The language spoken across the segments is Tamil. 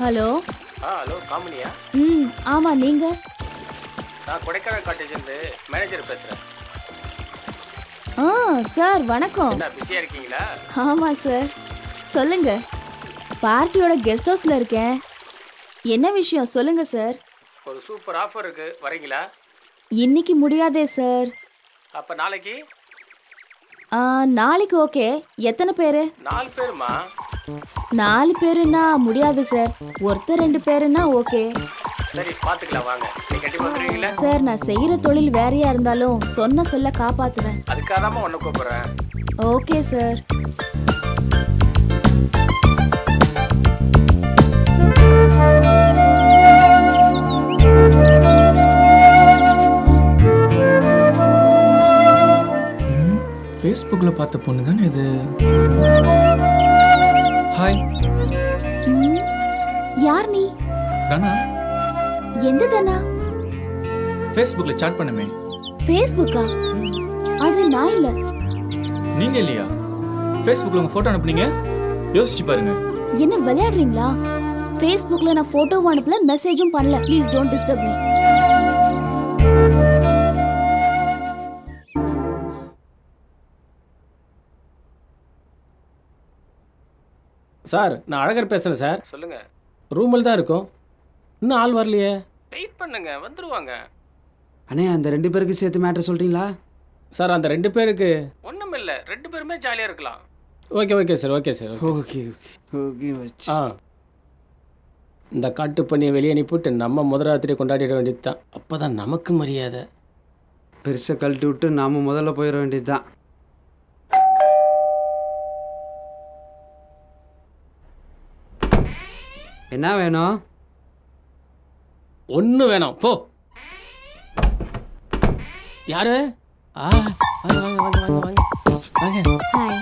ஹலோ. ஹலோ காமினியா? ஆமா, நீங்க? நான் கொடைக்கானல் காட்டேஜ்லேருந்து மேனேஜர் பேசுகிறேன். சார் வணக்கம். என்ன பிஸியாக இருக்கீங்களா? ஆமாம் சார், சொல்லுங்க. பார்ட்டியோட கெஸ்ட் ஹவுஸில் இருக்கேன். என்ன விஷயம் சொல்லுங்க சார். ஒரு சூப்பர் ஆஃபர் இருக்குது, வரீங்களா? இன்னைக்கு முடியாதே சார். அப்போ நாளைக்கு? நாளைக்கு ஓகே. எத்தனை பேர்? 4 பேருமா? 4 பேருன்னா முடியாது சார். ஒருத்தர் 2 பேருன்னா ஓகே. சரி பார்த்துக்கலாம், வாங்க. நீ கண்டிப்பாக வந்துடுவீங்களா? சார், நான் செய்கிற தொழில் வேறையா இருந்தாலும் சொன்ன சொல்ல காப்பாற்றுவேன். அதுக்காக தான் ஒன்று கூப்பிட்றேன். Okay sir. ஃபேஸ்புக்கில் பார்த்த பொண்ணு தானே இது? ஹாய். யார் நீ? தானா? எந்த தானா? ஃபேஸ்புக்கில் சாட் பண்ணுமே. ஃபேஸ்புக்கா? அது நான் இல்லை. நீங்கள் இல்லையா? ஃபேஸ்புக்கில் உங்கள் ஃபோட்டோ அனுப்புனீங்க, யோசிச்சு பாருங்க. என்ன விளையாடுறீங்களா? ஃபேஸ்புக்கில் நான் ஃபோட்டோவும் அனுப்பல, மெசேஜும் பண்ணல. Please don't disturb me. Sir, நான் அழகர் பேசுகிறேன் சார். சொல்லுங்கள். ரூமில் தான் இருக்கோம், இன்னும் ஆள் வரலையே. வெயிட் பண்ணுங்க, வந்துருவாங்க. அண்ணே, அந்த 2 பேருக்கு சேர்த்து மேட்ரு சொல்கிறீங்களா? சார், அந்த 2 பேருக்கு ஒன்றும் இல்லை, 2 பேருமே ஜாலியாக இருக்கலாம். Okay sir, okay sir. Okay okay வச்சு. இந்த காட்டு பண்ணியை வெளியே அனுப்பிவிட்டு நம்ம முதலாத்திரியை கொண்டாடிட வேண்டியது தான். அப்போ தான் நமக்கு மரியாதை. பெருசாக கழட்டி விட்டு நாம் முதல்ல போயிட வேண்டியது தான். என்ன வேணும்? ஒன்று வேணாம், போ. யாரு? வாங்க வாங்க வாங்க வாங்க வாங்க. ஹாய்.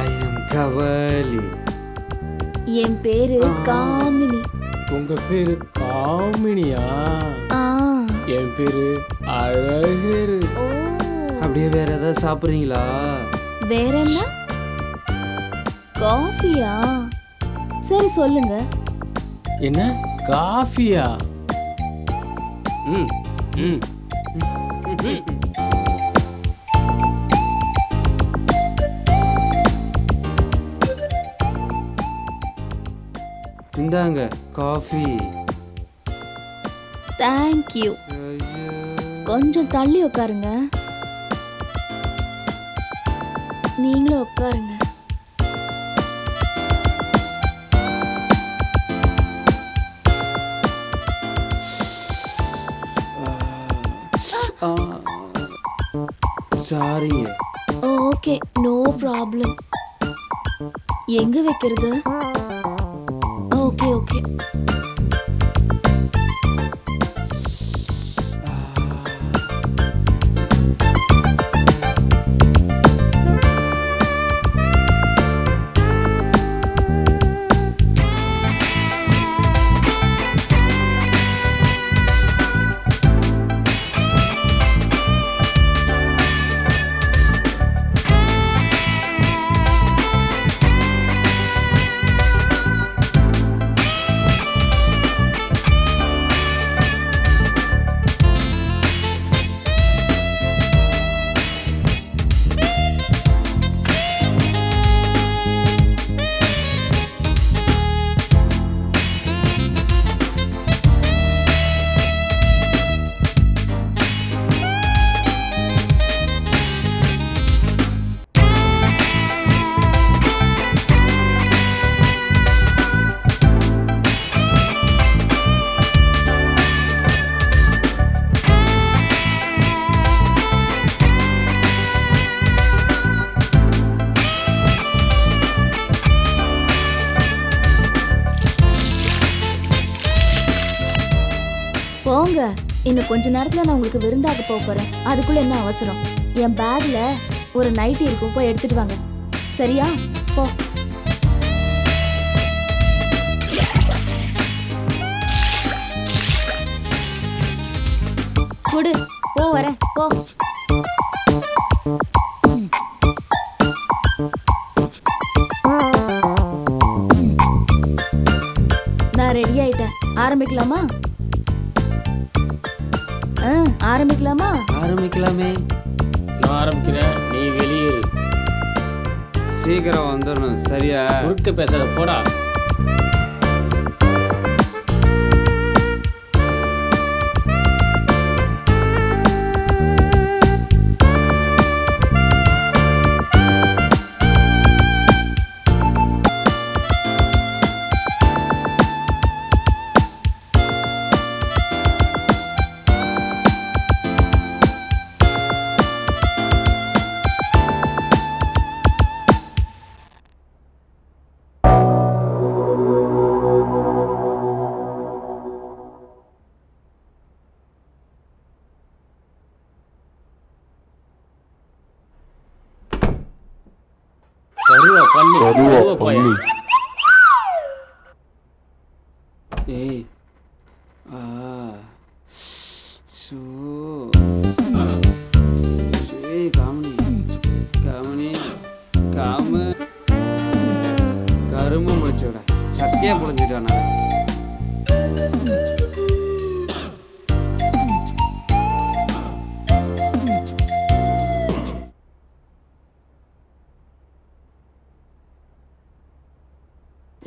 I am கவலி. என் பேரு காமினி. உங்கள் பேர் காமினியா? என் பேர் அழகரு. அப்படியே வேற ஏதாவது சாப்பிட்றீங்களா? வேற என்ன? காஃபியா? சரி சொல்லுங்க. என்ன காஃபியா? ம் ம் இந்தாங்க காஃபி. தேங்க்யூ. கொஞ்சம் தள்ளி உட்காருங்க. நீங்களும் உட்காருங்க. சாரிங்க. Okay, no problem. எங்க வைக்கிறது? Okay okay. போங்க. இன்னும் கொஞ்ச நேரத்துல நான் உங்களுக்கு விருந்தாக போறேன். அதுக்குள்ள என்ன அவசரம்? என் பேக்ல ஒரு நைட்டி இருக்கும், போய் எடுத்துட்டு வாங்க. சரியா? போ. குடு, போ வரேன், போ. நான் ரெடி ஆயிட்டேன். ஆரம்பிக்கலாமா? ஆரம்பிக்கலாமா? ஆரம்பிக்கலாமே. நான் ஆரம்பிக்கிறேன், நீ வெளியேறு. சீக்கிரம் வந்துடணும், சரியா? குறுக்க பேசாத, போடா. கருவா பண்ணி ஏய் ஆ சோ ஏய் காமனி காமனி காம கரும முடிச்சோட சத்தியா புரிஞ்சுட்டான்.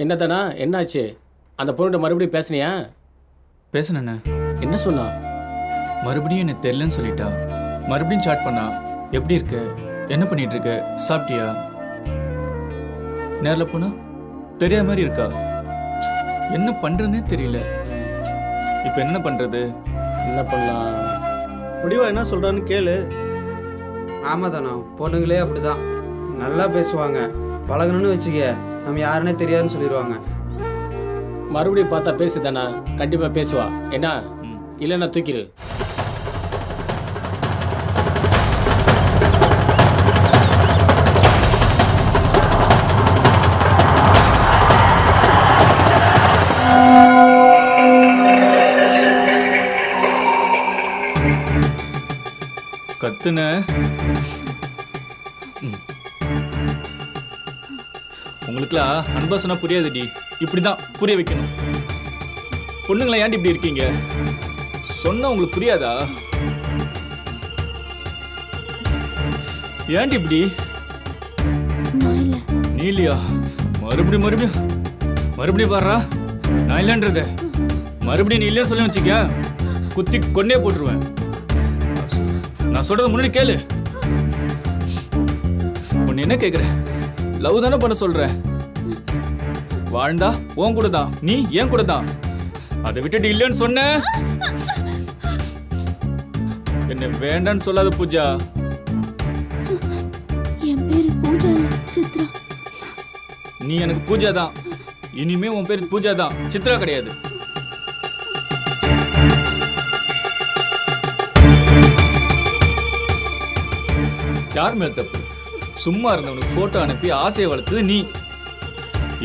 என்னதானா, என்னாச்சு? அந்த பொண்ணுகிட்ட மறுபடியும் பேசுனியா? பேசுனேண்ணே. என்ன சொன்னா? மறுபடியும் எனக்கு தெரியலன்னு சொல்லிட்டா. மறுபடியும் சாட் பண்ணா. எப்படி இருக்கு, என்ன பண்ணிட்டு இருக்க, சாப்பிட்டியா? நேரில் போனா தெரியாத மாதிரி இருக்கா. என்ன பண்றதுன்னே தெரியல. இப்போ என்ன பண்றது? என்ன பண்ணலாம்? முடிவா என்ன சொல்றான்னு கேளு. ஆமாம் தானே, பொண்ணுங்களே அப்படிதான். நல்லா பேசுவாங்க, பழகணும்னு வச்சுக்க நம்ம யாருன்னே தெரியாதுன்னு சொல்லிடுவாங்க. மறுபடியும் பார்த்தா பேசுதானா? கண்டிப்பா பேசுவா. என்ன இல்லைன்னா தூக்கிடு. கத்துன உங்களுக்குலாம் அன்பா சொன்னா புரியாதுடி. இப்படிதான் புரிய வைக்கணும். பொண்ணுங்களா ஏன்டி இப்படி இருக்கீங்க? சொன்னா உங்களுக்கு புரியாதா? ஏன்டி இப்படி? நான் இல்ல. நீ இல்லையா? மறுபடியும் மறுபடியும் மறுபடியும் பாடுறா. நான் இல்லைன்றத மறுபடியும் நீ இல்லைன்னு சொல்லி வச்சுக்க, குத்தி கொன்னே போட்டுருவேன். நான் சொல்றது முன்னாடி கேளு. உன்னை என்ன கேக்குறேன்? லவ் தானே பண்ண சொல்ற. வாழ்ந்தா உன் கூட தான், நீ ஏன் கூட தான். அதை விட்டுட்டு இல்லைன்னு சொன்ன என்ன வேண்டான்னு சொல்லாத பூஜா. என் பேரு பூஜா இல்ல, சித்ரா. நீ எனக்கு பூஜா தான். இனிமே உன் பேர் பூஜா தான், சித்ரா கிடையாது. யார் மேல் தப்பு? சும்மா இருந்தவனுக்கு போட்டோ அனுப்பி ஆசையை வளர்த்தது நீ.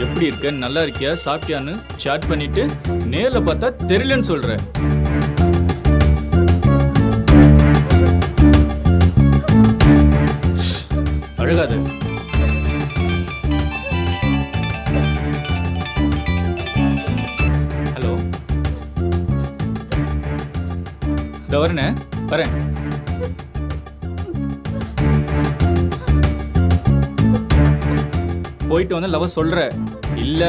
எப்படி இருக்க, நல்லா இருக்கியா, சாப்பிட்டியான்னு சாட் பண்ணிட்டு நேர்ல பார்த்தா தெரியலன்னு சொல்ற. அழுகாத. ஹலோ, இதோ வரேனே, வரேன். போயிட்டு வந்து லவ் சொல்ற இல்ல?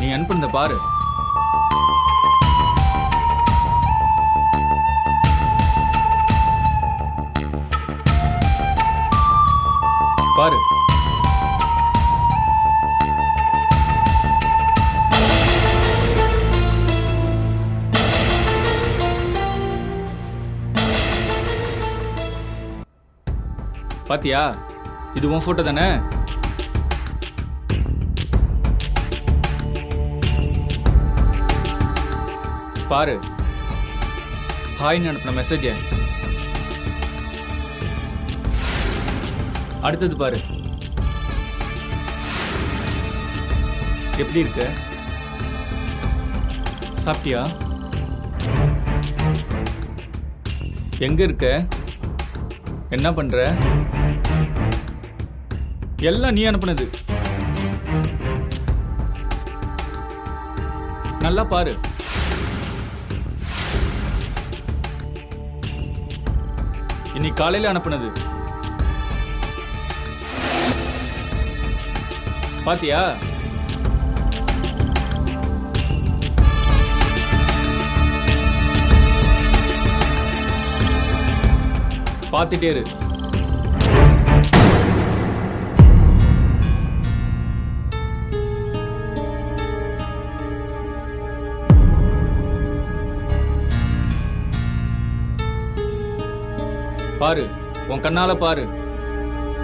நீ அனுப்புனத பாரு. பாரு. பாத்தியா, இது உன் போட்டோ தானே? பாரு, ஹாய்னு அனுப்பின மெசேஜ். அடுத்தது பாரு. எப்படி இருக்க? சாப்பிட்டியா? எங்க இருக்க? என்ன பண்ற? எல்லாம் நீ அனுப்புனது. நல்லா பாரு. இன்னைக்கு காலையில அனுப்புனது. பாத்தியா? பாத்துட்டே இரு. பாரு, உன் கண்ணால பாரு.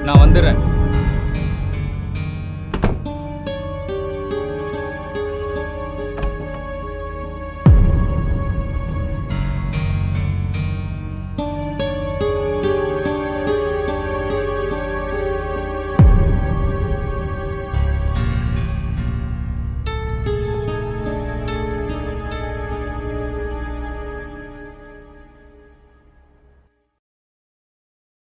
நான் வந்துடுறேன்.